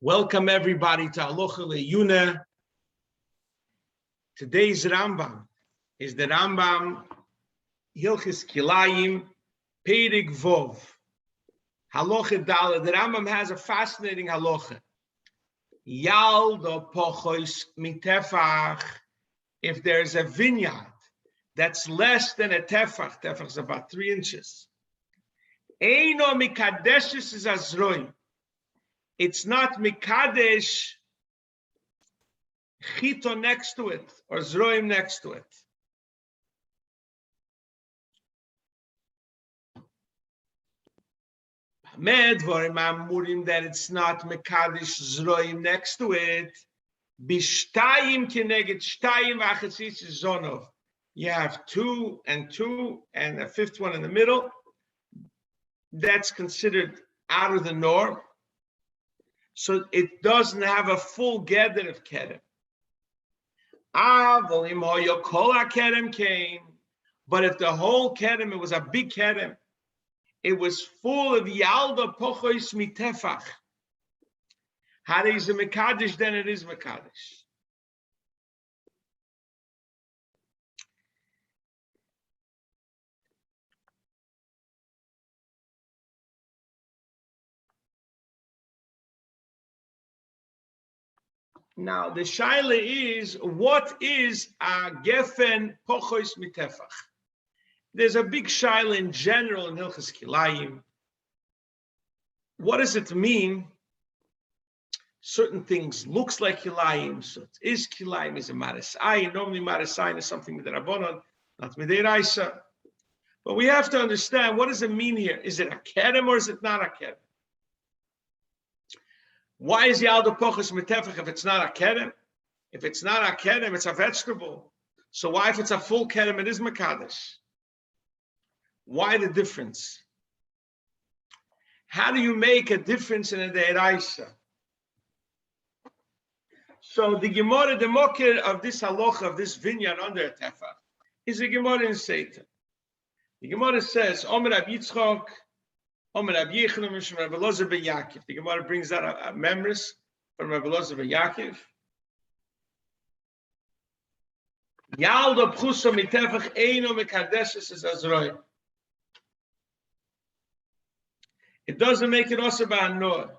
Welcome everybody to Aloha Le'Yuna. Today's Rambam is the Rambam Hilchis Kilayim Perik Vov Halacha Dala. The Rambam has a fascinating halacha. Yaldo pochos mitefach. If there's a vineyard that's less than a tefach, tefach is about 3 inches. Eino mikadeshes is azroim. It's not mikadesh chito next to it or zroim next to it. Medvorim amurim that it's not mikadesh zroim next to it. Bishtayim keneged shtayim v'achatzis zonov. You have 2 and 2 and a 5th one in the middle. That's considered out of the norm. So it doesn't have a full gather of kerem. But if the whole kerem, it was a big kerem, it was full of yalda pochois mitefach. How is a mekadesh? Then it is mekadesh. Now the shaila is, what is a gefen pochois mitefach? There's a big shaila in general in Hilchis Kilayim. What does it mean? Certain things looks like Kilayim, so it is Kilayim, is a Marasai. Normally Marasai is something with the Rabbanon, not Midiraisa. But we have to understand, what does it mean here? Is it a kerem or is it not a kerem? Why is Yaldo Pochos Mitefach if it's not a kerem? If it's not a kerem, it's a vegetable. So why if it's a full kerem, it is Mekadesh? Why the difference? How do you make a difference in a Deiraisa? So the Gemara, the Mokir of this halacha, of this vineyard under a Tefach, is a Gemara in Satan. The Gemara says, Omer Ab Yitzchok, Omer Ab Yechon, Omer Rabbi Elazar ben Yaakov. The Gemara brings out a memories from Rabbi Elazar ben Yaakov. Yaldo Pchuso Mitefach Eino Mekadeshes is Azroi. It doesn't make it also by Noah.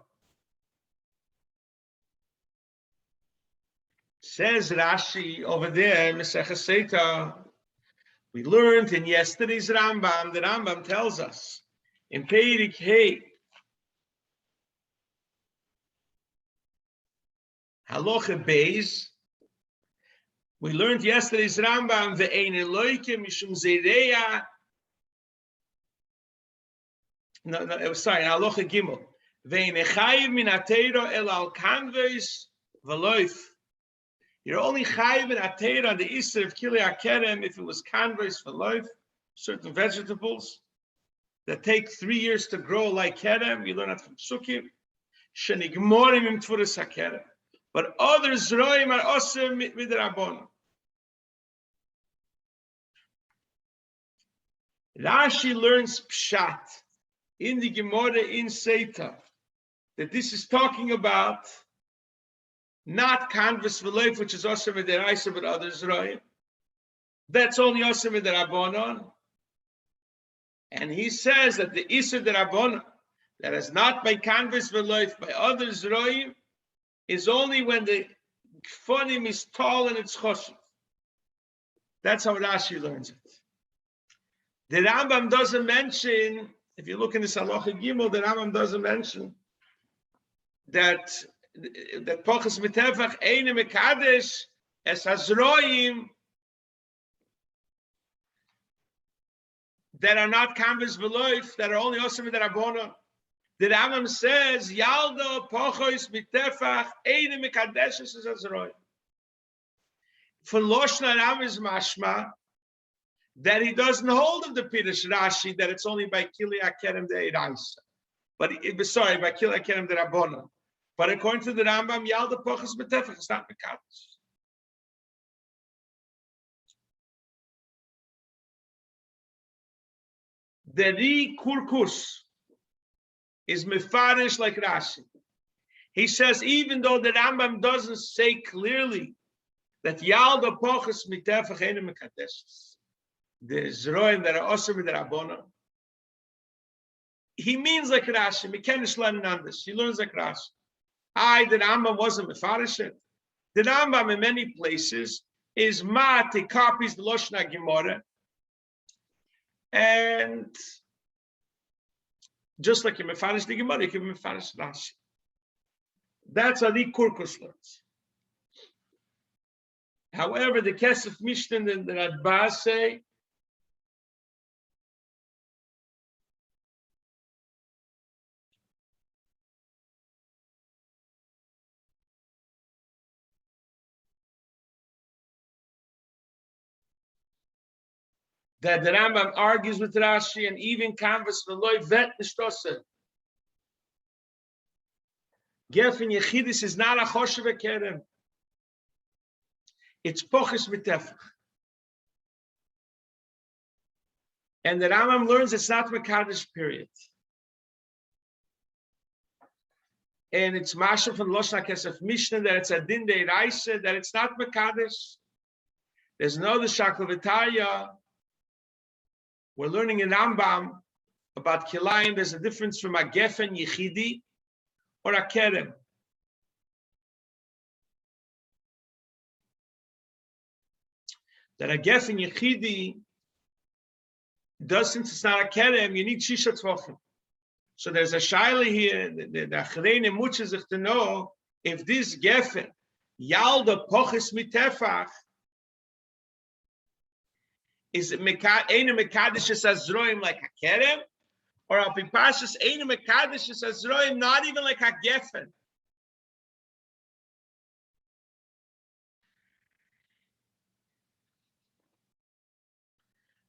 Says Rashi over there, Maseches Sota. We learned in yesterday's Rambam, the Rambam tells us in Perik Hey, Halacha Beis, we learned yesterday's Rambam, Ve'ein Eloike Mishum Zereya. No, sorry, Halacha Gimel. Ve'ein Echayiv Min Ateiro El Al Kanveis V'loif. You're only chayiv in atera on the Easter of Kili Akerem if it was converse for life, certain vegetables that take 3 years to grow like kerem. You learn that from Sukkim. Shenigmorim im tfuras hakerem. But other zroim are also midrabon. Rashi learns pshat in the Gemara in Sota that this is talking about not canvas for life, which is also with the Raisa, but others, right? That's only also with the Rabbanon. And he says that the Isser the Rabbanon, that is not by canvas for life, by others, right, is only when the Kfonim is tall and it's choshev. That's how Rashi learns it. The Rambam doesn't mention, if you look in the Halacha Gimel, the Rambam doesn't mention that Pochos Mitefach Eine Mekadesh Es Hazroim that are not canvas veloif, that are only also with the Rabbona. The Rambam says Yaldo Pochos Mitefach Eine Mekadesh Es Hazroim. For Loshna Ram is mashma that he doesn't hold of the Pirush Rashi that it's only by Kili Akerem de Eiraisa, but sorry, by Kili Akerem de Rabbona. But according to the Rambam, Yalda Pochos Mitefach is not Mekadesh. The Ri Kurkus is Mefarish like Rashi. He says, even though the Rambam doesn't say clearly that Yalda Pochus Mitefach Einu Mekadeshes, the Zroim that are also with the Rabbanon, he means like Rashi. Mekenish learning on this. He learns like Rashi. The Rambam wasn't mefarish it. The Rambam in many places is he copies the Loshna Gemara, and just like you mefarish the Gemara, you can mefarish Rashi. That's how the Kurkus learns. However, the Kesef Mishnah and the Radbaz say that the Rambam argues with Rashi and even canvas v'loy vet nishtose. Gefen Yechidis is not a choshev kerem. It's poches mitefach. And the Rambam learns it's not mekadosh, period. And it's Masha from Loshna Kesef Mishnah that it's a din deiraisa, that it's not mekadosh. There's no the Shaklavitaya. We're learning in Rambam about Kilayim. There's a difference from a Gefen Yechidi or a Kerem. That a Gefen Yechidi does, since it's not a Kerem, you need Shisha Tvachim. So there's a Shaila here, the Achreine Mutsche sich to know if this Gefen, Yalda Poches Mitefach, is it Einu Mekadeshes Azroim like a Kerem? Or Al Pipashas Einu Mekadeshes Azroim, not even like a Gefen?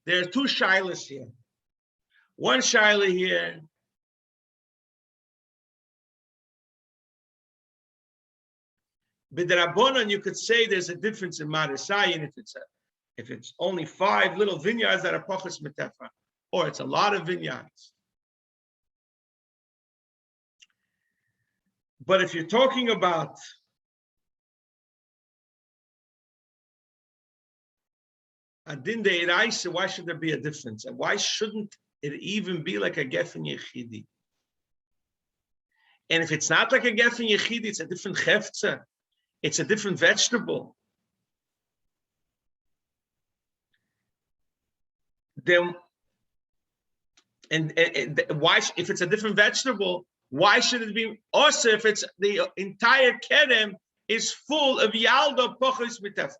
There are two Shilas here. One Shaila here, with the Rabbanon, you could say there's a difference in Marasayin if it's only 5 little vineyards that are Pochus Metefa, or it's a lot of vineyards. But if you're talking about a din deiraisa, why should there be a difference? And why shouldn't it even be like a Gefen Yechidi? And if it's not like a Gefen Yechidi, it's a different chefza. It's a different vegetable. Then, and why, if it's a different vegetable, why should it be also if it's the entire kerem is full of Yalda Pochos Mitefach?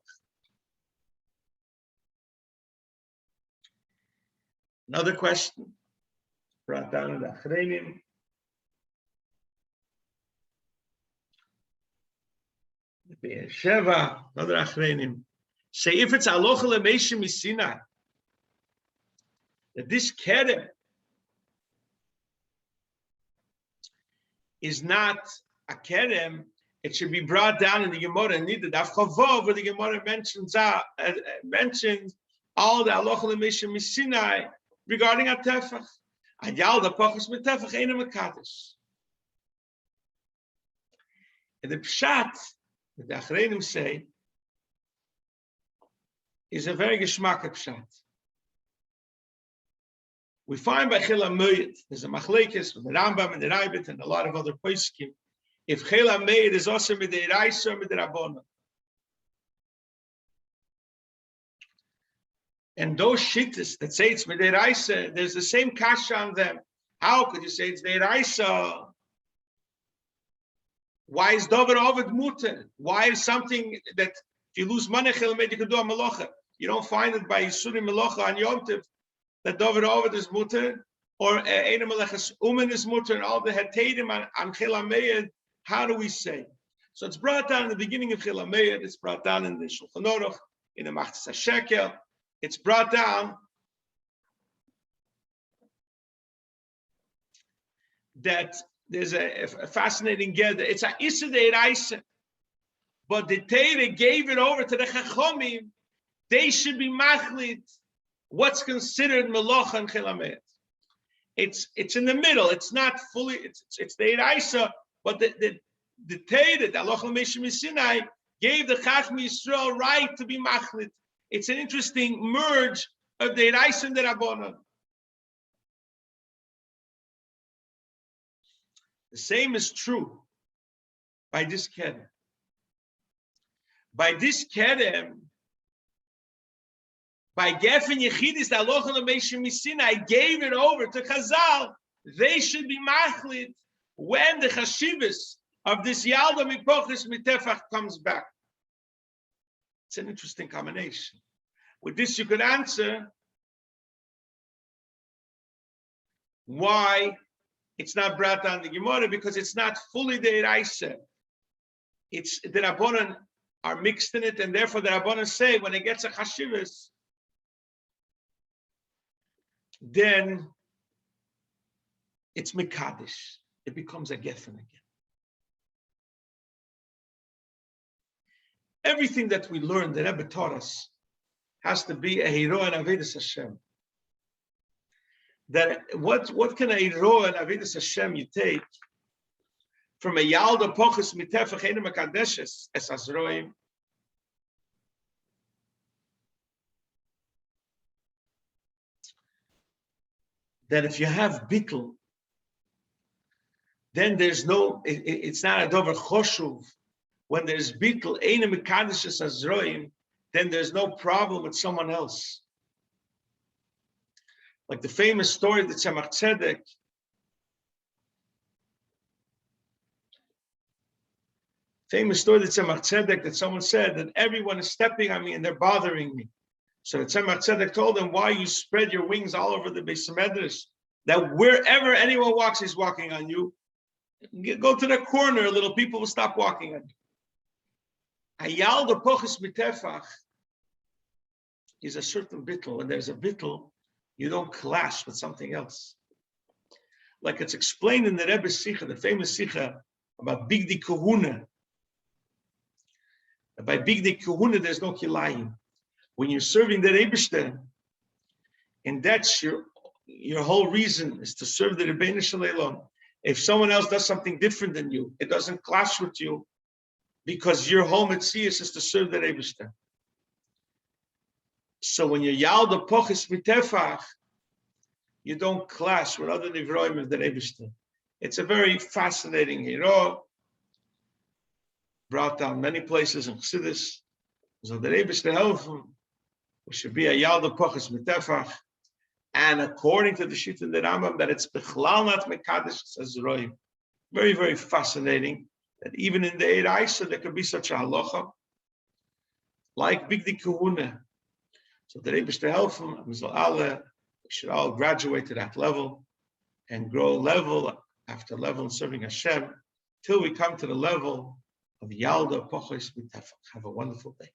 Another question brought down in the Achreinim. Sheva, another Achreinim. Say if it's Alocha L'Meishim Misina, that this kerem is not a kerem, it should be brought down in the Gemara and needed. Afchavov, where the Gemara mentions all the Alocha L'Meishim Misina regarding a tefach. Ayal the Pochos Mitefach Einu Mekadosh. And the pshat that the Achreinim say is a very geschmack pshat. We find by Chila Moed, there's a machlekes with the Rambam and the Rabbit and a lot of other poskim. If Chila Moed is also with the Raisa or with the Rabbanon. And those shittas that say it's with the Raisa, there's the same kasha on them. How could you say it's the Raisa? Why is Dover Ovid Mutter? Why is something that if you lose money, Chila Moed, you can do a malacha? You don't find it by Yisuri Malacha on Yom Tov that Dover Ovid is mutter, or Eina Melechas Umen is mutter, and all the Hetedim on Chila Moed. How do we say? So it's brought down in the beginning of Chila Moed. It's brought down in the Shulchan Aruch, in the Machzas HaShekel. It's brought down that there's a fascinating get. It's a Issa Deiraisa, but the Torah gave it over to the Chachomim. They should be machlit what's considered melacha and Chila Moed. It's in the middle. It's not fully. It's the Deiraisa, but the Torah, the Halacha L'Meishim Sinai, gave the Chachmei Yisrael right to be machlit. It's an interesting merge of the Eiraisa and the Rabbanan. The same is true by this Kedem. By this Kedem, by Gefen Yechidis, the Halacha L'Meishim Sinai, gave it over to Chazal. They should be machlit when the chashivas of this Yalda Mipochis Mitefach comes back. It's an interesting combination. With this, you could answer why it's not brought down the Gemara, because it's not fully the Eiraisa. It's the Rabbanan are mixed in it, and therefore the Rabbanan say when it gets a chashivas, then it's Mekadesh. It becomes a Geffen again. Everything that we learn, the Rebbe taught us, has to be a hero and Avedis Hashem. That what can a hero and Avedis Hashem you take from a Yalda Pochus Mitefach Eine Mekadeshes Es Azroim? That if you have bittul, then there's no, it's not a dover choshuv. When there's bittul, eine mekadeshes azroim, then there's no problem with someone else. Like the famous story that Tzemach Tzedek, that someone said that everyone is stepping on me and they're bothering me. So the Tzemach Tzedek told them, why you spread your wings all over the Beis Medrash, that wherever anyone walks, he's walking on you. Go to the corner, little people will stop walking on you. Hayal the Pochis Mitefach is a certain bittul. When there's a bittul, you don't clash with something else. Like it's explained in the Rebbe's Sikha, the famous Sikha about Bigdi Kahuna. By Bigdi Kahuna, there's no kilayim. When you're serving the Eibishter, and that's your whole reason is to serve the Rebbeinu Shalom. If someone else does something different than you, it doesn't clash with you, because your whole mitzvah is to serve the Eibishter. So when you're Yalda Pochis Mitefach, you don't clash with other Nivroim of the Eibishter. It's a very fascinating hero, brought down many places in Chassidus. So the Eibishter help him. We should be a Yalda Pochis Mitefach. And according to the Shita and the Rambam, that it's Bechlal not Mekadesh Azroim. Very, very fascinating that even in the Eiraisa there could be such a halacha, like Bigdi Kahuna. So the Rebbe to help him, we should all graduate to that level and grow level after level in serving Hashem till we come to the level of Yalda Pochis Mitefach. Have a wonderful day.